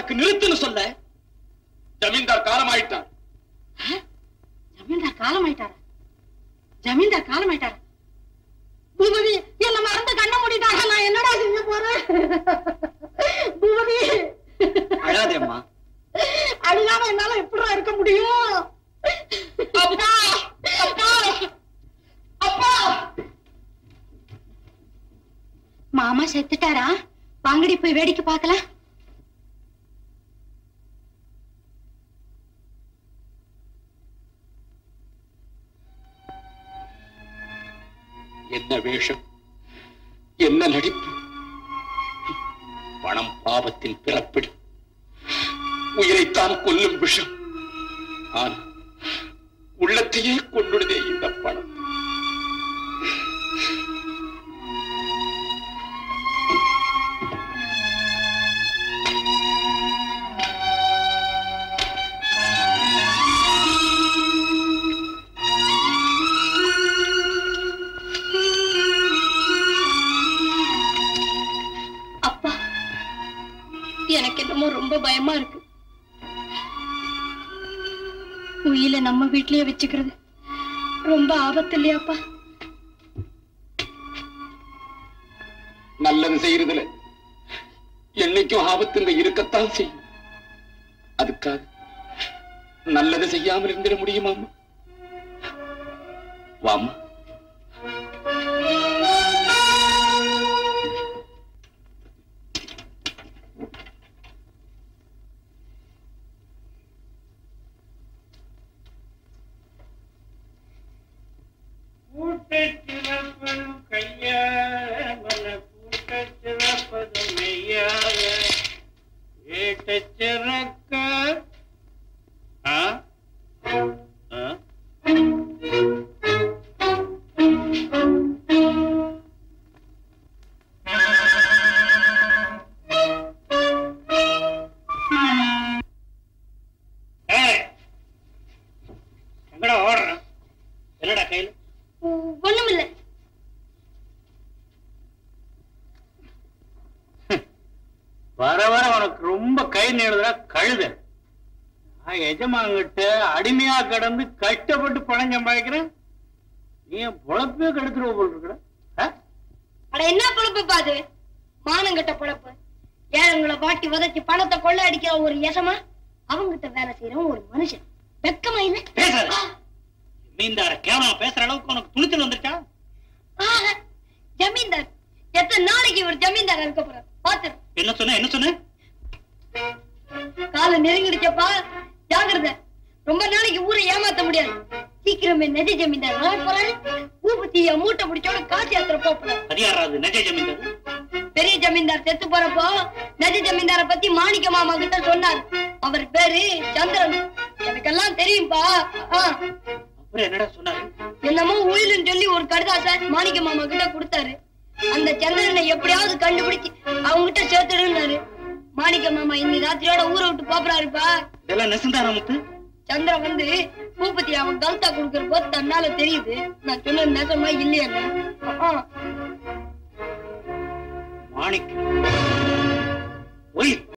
உனக்கு நிறுத்துன்னு சொல்ல. ஜமீன்தார் காலமாயிட்டார். ஜமீன்தார் காலமாயிட்டாரா? ஜமீன்தார் காலமாயிட்டாரா? பூபதி என்ன மறந்து கண்ண மூடிட்டாங்க. நான் என்னடா செய்ய போறேன்? பூபதி அழாதே அம்மா. அழுகாம என்னால எப்படிடா இருக்க முடியும்? அப்பா அப்பா அப்பா! மாமா செத்துட்டாரா? வாங்கடி போய் வேடிக்கை பார்க்கலாம். என்ன வேஷம், என்ன நடிப்பு! பணம் பாவத்தின் பிறப்பிடு, உயிரைத்தான் கொல்லும் விஷம். ஆனா உள்ளத்தையே கொண்டுடுதே இந்த பணம். எனக்கு என்னமோ ரொம்ப பயமா இருக்கு. உயில நம்ம வீட்லயே வச்சுக்கிறது ரொம்ப ஆபத்து இல்லையாப்பா? நல்லது செய்யறதுல என்னைக்கும் ஆபத்துங்க இருக்கத்தான் செய்யும். அதுக்காக நல்லது செய்யாமல் இருந்திட முடியுமா? வாமா. எஜமான்கிட்ட அடிமையா கடந்து கஷ்டப்பட்டு பணம் சம்பாதிக்கிறேன். நீ பொழப்பே கெடுத்துருவ போல் இருக்கிற. என்ன பொழப்பு பாது? மானங்கிட்ட பொழப்பு. ஏழைங்களை பாட்டி வதச்சி பணத்தை கொள்ள அடிக்கிற ஒரு எசமா, அவங்கிட்ட வேலை செய்யறவன் ஒரு மனுஷன். வெக்கமா இல்ல? பேசாத. ஜமீன்தார கேவலமா பேசுற அளவுக்கு உனக்கு துணிச்சல் வந்துட்டா? ஜமீன்தார் எத்தனை நாளைக்கு ஒரு ஜமீன்தார் இருக்க போற பாத்து. என்ன சொன்ன? என்ன சொன்ன? கால நெருங்கிடுச்சப்பா, ஜாகிரதை. ரொம்ப நாளைக்கு ஊரை ஏமாத்த முடியாது. சீக்கிரமே நெஜ ஜமீன்தார் வர போறாரு. பூபதிய மூட்டை பிடிச்சோட காசு யாத்திரை போறாரு. அதிகாராது நெஜ ஜமீன்தார். பெரிய ஜமீன்தார் செத்து போறப்போ நெஜ ஜமீன்தார பத்தி மாணிக்க மாமா கிட்ட சொன்னார். அவர் பேரு சந்திரன். எனக்கெல்லாம் தெரியும்பா. அப்புறம் என்னடா சொன்னாரு? என்னமோ உயிலுன்னு சொல்லி ஒரு கடிதாசை மாணிக்க மாமா கிட்ட கொடுத்தாரு. அந்த சந்திரனை எப்படியாவது கண்டுபிடிச்சு அவங்க கிட்ட சேர்த்துடுன்னாரு. மாணிக்க மாமா இன்னி ராத்திரியோட ஊரை விட்டு போறாருப்பா. இதெல்லாம் நெசந்தாரா முத்து? சந்திரன் வந்து பூபதி அவன் கல்தா கொடுக்கற போது தன்னால தெரியுது நான் சொன்ன நெசமா இல்லையா. மாணிக்கம்